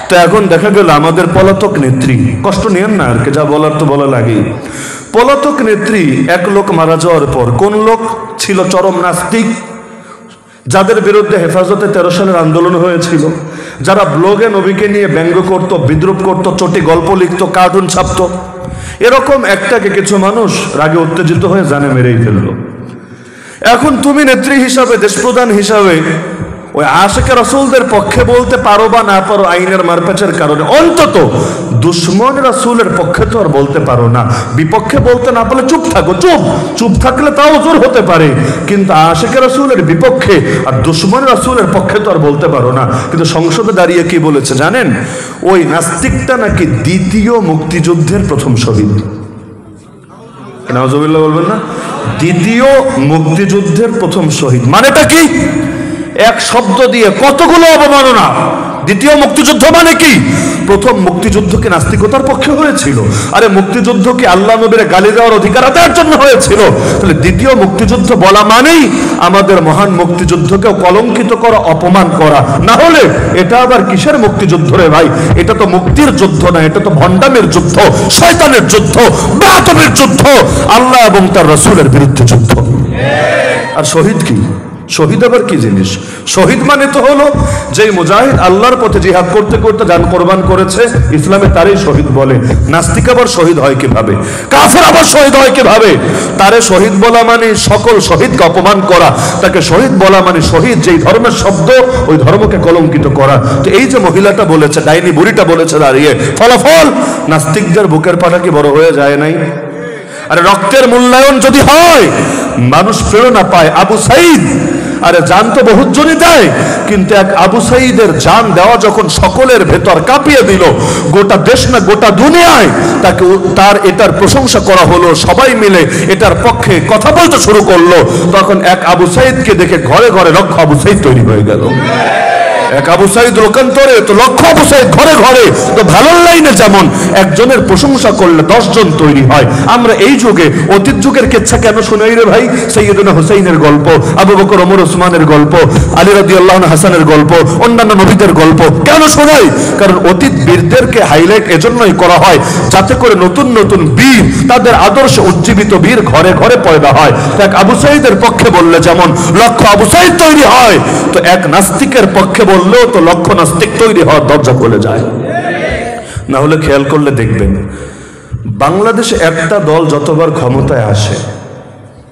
তো এখন দেখা গেল আমাদের পলাতক নেত্রী, কষ্ট নিয়েন না, আর কি যা বলার তো বলা লাগে। পলাতক নেত্রী এক লোক মারা যাওয়ার পর, কোন লোক ছিল চরম নাস্তিক, যাদের বিরুদ্ধে হেফাজতে 13 সালের আন্দোলন হয়েছিল, যারা ব্লগে নবীকে নিয়ে ব্যঙ্গ করত, বিদ্রুপ করত, চটি গল্প লিখত, কার্টুন ছাপত, এরকম একটাকে কিছু মানুষ রাগে উত্তেজিত হয়ে জানে মেরেই ফেললো। এখন তুমি নেত্রী হিসাবে, দেশপ্রধান হিসাবে ওই আশিকে রাসূলদের পক্ষে বলতে পারো বা না পারো আইনের মারপ্যাচের কারণে, অন্তত দুশ্মন রাসূলের পক্ষে তো আর বলতে পারো না। বিপক্ষে বলতে না পারলে চুপ থাকো, চুপ থাকলে তাও জোর হতে পারে, কিন্তু আশিকে রাসূলের বিপক্ষে আর দুশ্মন রাসূলের পক্ষে তো আর বলতে পারো না। কিন্তু সংসদে দাঁড়িয়ে কি বলেছে জানেন? ওই নাস্তিকটা নাকি দ্বিতীয় মুক্তিযুদ্ধের প্রথম শহীদ। নাউজুবিল্লাহ বলবেন না? দ্বিতীয় মুক্তিযুদ্ধের প্রথম শহীদ মানেটা কি? এক শব্দ দিয়ে কতগুলো অবমাননা। দ্বিতীয় মুক্তিযুদ্ধ মানে কি? প্রথম মুক্তিযুদ্ধ কি নাস্তিকতার পক্ষে হয়েছিল? আরে মুক্তিযুদ্ধ কি আল্লাহ নবীর গালি দেওয়ার অধিকার আদায়ের জন্য হয়েছিল? তাহলে দ্বিতীয় মুক্তিযুদ্ধ বলা মানেই আমাদের মহান মুক্তিযুদ্ধকে কলঙ্কিত করা, অপমান করা। না হলে এটা আবার কিসের মুক্তিযুদ্ধ রে ভাই? এটা তো মুক্তির যুদ্ধ না, এটা তো ভণ্ডামের যুদ্ধ, শয়তানের যুদ্ধ, বেয়াদবির যুদ্ধ, আল্লাহ এবং তার রাসূলের বিরুদ্ধে যুদ্ধ। আর শহীদ কি? শহীদ আবার কি জিনিস? শহীদ মানে তো হলো যেই মুজাহিদ আল্লাহর পথে জিহাদ করতে করতে জান কোরবান করেছে, ইসলামে তারই শহীদ বলে। নাস্তিক আবার শহীদ হয় কিভাবে? কাফের আবার শহীদ হয় কিভাবে? তারে শহীদ বলা মানে সকল শহীদকে অপমান করা। তাকে শহীদ বলা মানে শহীদ যেই ধর্মের শব্দ, ওই ধর্মকে কলঙ্কিত করা। তো এই যে মহিলাটা বলেছে, ডাইনি বুড়িটা বলেছে দাঁড়িয়ে, ফলাফল নাস্তিকদের বুকের পাটা কি বড় হয়ে যায় নাই? আরে রক্তের মূল্যায়ন যদি হয়, মানুষ প্রেরণা পায়। আবু সাঈদ, আরে জান তো বহুত জনই দেয়, কিন্তু এক আবু সাঈদের জান দেওয়া যখন সকলের ভেতর কাঁপিয়ে দিল, গোটা দেশ না গোটা দুনিয়ায় তাকে তার এটার প্রশংসা করা হলো, সবাই মিলে এটার পক্ষে কথা বলতে শুরু করলো, তখন এক আবু সাঈদকে দেখে ঘরে ঘরে লক্ষ আবু সাঈদ তৈরি হয়ে গেল। এক আবু সাঈদ লোকান্তরে তো লক্ষ আবু সাঈদ ঘরে ঘরে। তো ভালোর লাইনে যেমন একজনের প্রশংসা করলে 10 জন তৈরি হয়। আমরা এই যুগে অতীত যুগের কেচ্ছা কেন শুনাই রে ভাই? সাইয়্যিদুনা হুসাইনের গল্প, আবু বকর ওমর ওসমানের গল্প, আলী রাদিয়াল্লাহু আনহু হাসানের গল্প, অন্যান্য নবীদের গল্প কেন শোনাই? কারণ অতীত বীরদেরকে হাইলাইট এজন্যই করা হয় যাতে করে নতুন নতুন বীর, তাদের আদর্শে উজ্জীবিত বীর ঘরে ঘরে পয়দা হয়। তো এক আবু সাঈদের পক্ষে বললে যেমন লক্ষ আবু সাঈদ তৈরি হয়, তো এক নাস্তিকের পক্ষে বললেও তো লক্ষ নাস্তিক তৈরি হওয়ার দরজা খুলে যায়। না হলে খেয়াল করলে দেখবেন, বাংলাদেশে একটা দল যতবার ক্ষমতায় আসে,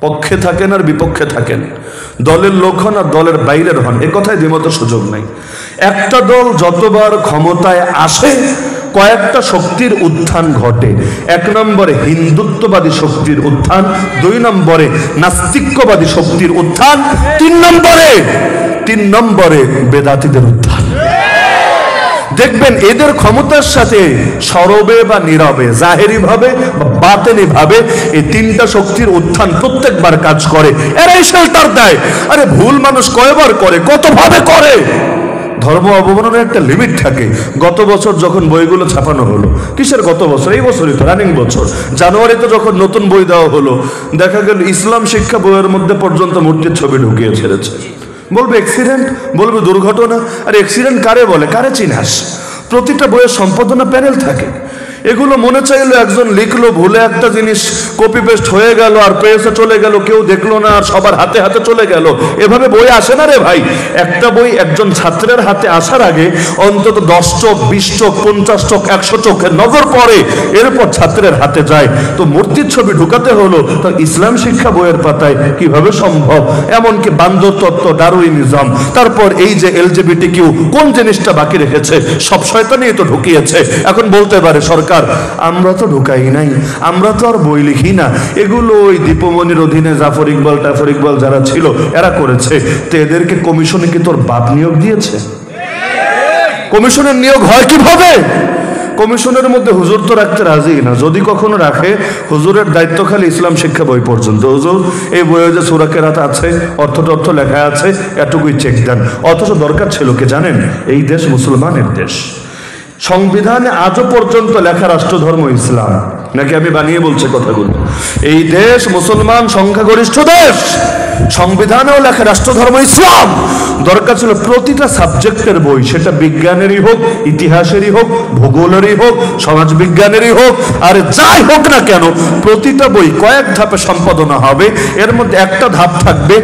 পক্ষে থাকেন আর বিপক্ষে থাকেন, দলের লোক হন আর দলের বাইরের হন, এ কথায় দ্বিমতের সুযোগ নাই। একটা দল যতবার ক্ষমতায় আসে, কয়েকটা শক্তির উত্থান ঘটে। 1 নম্বরে হিন্দুত্ববাদী শক্তির উত্থান, 2 নম্বরে নাস্তিক্যবাদী শক্তির উত্থান, 3 নম্বরে বেদাতীদের উত্থান। দেখবেন এদের ক্ষমতার সাথে সরবে বা নীরবে, জাহেরি ভাবে বা বাতেনি ভাবে এই 3টা শক্তির উত্থান প্রত্যেকবার কাজ করে। এরাই শেল্টার দেয়। আরে ভুল মানুষ কয়বার করে, কত ভাবে করে। ধর্ম অবমাননার একটা লিমিট থাকে। গত বছর যখন বইগুলো ছাপানো হলো, কিসের গত বছর, এই বছরই তো রানিং বছর, জানুয়ারিতে যখন নতুন বই দেওয়া হলো, দেখা গেল ইসলাম শিক্ষা বইয়ের মধ্যে পর্যন্ত মূর্তির ছবি ঢুকিয়ে ছেড়েছে। বলবে অ্যাক্সিডেন্ট, বলবে দুর্ঘটনা। আর অ্যাক্সিডেন্ট কারে বলে, কারে চিনাস? প্রতিটা বইয়ের সম্পাদনা প্যানেল থাকে। এগুলো মনে চাইলো একজন লিখলো, ভুলে একটা জিনিস কপি পেস্ট হয়ে গেল আর প্রেসে চলে গেল, কেউ দেখলো না আর সবার হাতে হাতে চলে গেল। এভাবে বই আসে না রে ভাই। একটা বই একজন ছাত্রের হাতে আসার আগে অন্তত 10 চোখ, 20 চোখ, 50 চোখ, 100 চোখের নজর পড়ে, এরপর ছাত্রের হাতে যায়। তো মূর্তির ছবি ঢুকাতে হলো তো ইসলাম শিক্ষা বইয়ের পাতায়, কিভাবে সম্ভব? এমনকি বান্দর তত্ত্ব, ডারউইনিজম, তারপর এই যে LGBTQ, কোন জিনিসটা বাকি রেখেছে? সব শয়তানই তো ঢুকিয়েছে। এখন বলতে পারে সরকার, আমরা তো ঢুকাই নাই, আমরা তো আর বই লিখি না, এগুলো ওই দীপমণির অধীনে জাফর ইকবাল টাফর ইকবাল যারা ছিল এরা করেছে। তো এদেরকে কমিশনে কি তোর বাপ নিয়োগ দিয়েছে? কমিশনের নিয়োগ হয় কিভাবে? কমিশনের মধ্যে হুজুর তো রাখতে রাজি না। যদি কখনো রাখে, হুজুরের দায়িত্ব খালি ইসলাম শিক্ষা বই পর্যন্ত। হুজুর এই বইয়ে যে সূরা কেরাত আছে, অর্থ লেখা আছে, এটুকুই চেক দেন। অথচ দরকার ছিল কি জানেন? এই দেশ মুসলমানের দেশ, সংবিধানে আজও পর্যন্ত লেখা রাষ্ট্রধর্ম ইসলাম, নাকি আমি বানিয়ে বলছি কথাগুলো? এই দেশ মুসলমান সংখ্যাগরিষ্ঠ দেশ, সংবিধানেও লেখা রাষ্ট্রধর্ম ইসলাম। দরকার ছিল প্রতিটা সাবজেক্টের বই, সেটা বিজ্ঞানেরই হোক, ইতিহাসেরই হোক, ভূগোলেরই হোক, সমাজবিজ্ঞানেরই হোক, আর যাই হোক না কেন, প্রতিটা বই কয়েক ধাপে সম্পাদনা হবে। এর মধ্যে একটা ধাপ থাকবে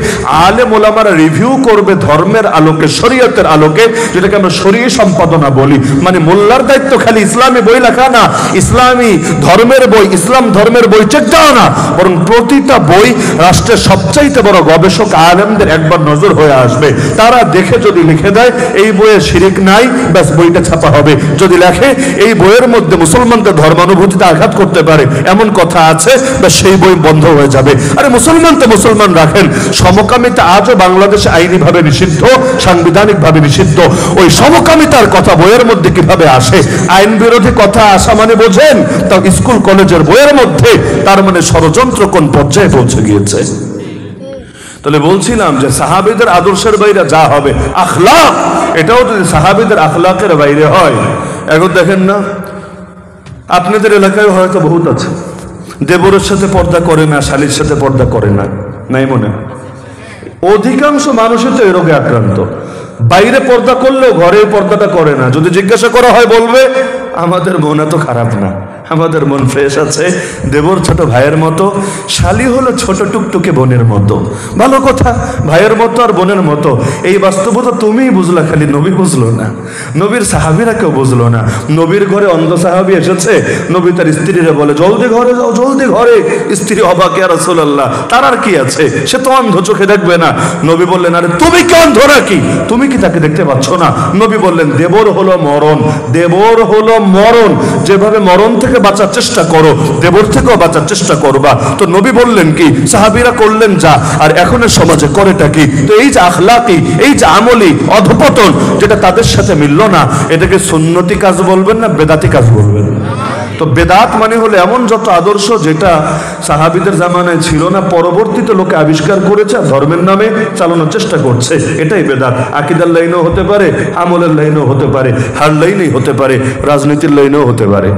আলেম ওলামারা রিভিউ করবে ধর্মের আলোকে, শরীয়তের আলোকে, যেটাকে আমরা শরীয়ত সম্পাদনা বলি। মানে মোল্লার দায়িত্ব খালি ইসলামী বই লেখা না, ইসলামী ধর্মের বই, ইসলাম ধর্মের বই চেক দেওয়া না, বরং প্রতিটা বই রাষ্ট্রের সবচাইতে বড় গবেষক আলেমদের একবার নজর হয়ে আসবে। তারা দেখে যদি লিখে দেয় এই বইয়ে শিরিক নাই, ব্যাস বইটা ছাপা হবে। যদি লেখে এই বইয়ের মধ্যে মুসলমানদের ধর্মানুভূতিতে আঘাত করতে পারে এমন কথা আছে, ব্যাস সেই বই বন্ধ হয়ে যাবে। আরে মুসলমান তো মুসলমান রাখেন, সমকামিতা আজও বাংলাদেশে আইনিভাবে নিষিদ্ধ, সাংবিধানিকভাবে নিষিদ্ধ। ওই সমকামিতার কথা বইয়ের মধ্যে কিভাবে আসে? আইন বিরোধী কথা আসা মানে বোঝেন, তাও স্কুল কলেজের বইয়ের মধ্যে, তার মানে ষড়যন্ত্র কোন পর্যায়ে পৌঁছে গিয়েছে। তাহলে বলছিলাম যে সাহাবীদের আদর্শের বাইরে যা হবে আখলাক, এটাও যদি সাহাবীদের আখলাকের বাইরে হয়। এখন দেখেন না, আপনাদের এলাকায় হয়তো বহুত আছে দেবরের সাথে পর্দা করে না, শালীর সাথে পর্দা করে না, নাই মনে? অধিকাংশ মানুষই তো এই রোগে আক্রান্ত। বাইরে পর্দা করলেও ঘরে পর্দাটা করে না। যদি জিজ্ঞাসা করা হয় বলবে আমাদের মন এত খারাপ না, আমাদের মন ফ্রেশ আছে, দেবর ছোট ভাইয়ের মতো, শালী হলো ছোট টুকটুকে বোনের মতো। ভালো কথা, ভাইয়ের মতো আর বোনের মতো। এই বাস্তবতা তুমিই বুঝলা, খালি নবী বুঝলো না, নবীর সাহাবীরা কেউ বুঝলো না। নবীর ঘরে অন্ধ সাহাবী এসেছে, নবী তার স্ত্রীরা বলে জলদি ঘরে যাও, জলদি ঘরে। স্ত্রী অবাক, ইয়া রাসূলুল্লাহ, তার আর কি আছে, সে তো অন্ধ, চোখে দেখবে না। নবী বললেন আরে তুমি কি অন্ধ নাকি, তুমি কি তাকে দেখতে পাচ্ছ না? নবী বললেন দেবর হলো মরণ, দেবর হলো মরণ, যেভাবে মরণ থেকে বাঁচার চেষ্টা করো দেবর থেকেও বাঁচার চেষ্টা করবা। তো নবী বললেন কি, সাহাবীরা করলেন যা, আর এখনের সমাজে করেটা কি? তো এই যে আখলাকি, এই যে আমলি অধপতন, যেটা তাদের সাথে মিলল না, এটাকে সুন্নতি কাজ বলবেন না বেদাতি কাজ বলবেন? তো বেদাত মানে হলো এমন যত আদর্শ যেটা সাহাবীদের জামানায় ছিল না, পরবর্তীতে লোকে আবিষ্কার করেছে, ধর্মের নামে চালানোর চেষ্টা করছে, এটাই বেদাত। আকীদার লাইনেও হতে পারে, আমলের লাইনেও হতে পারে, হার লাইনেই হতে পারে, রাজনীতির লাইনেও হতে পারে।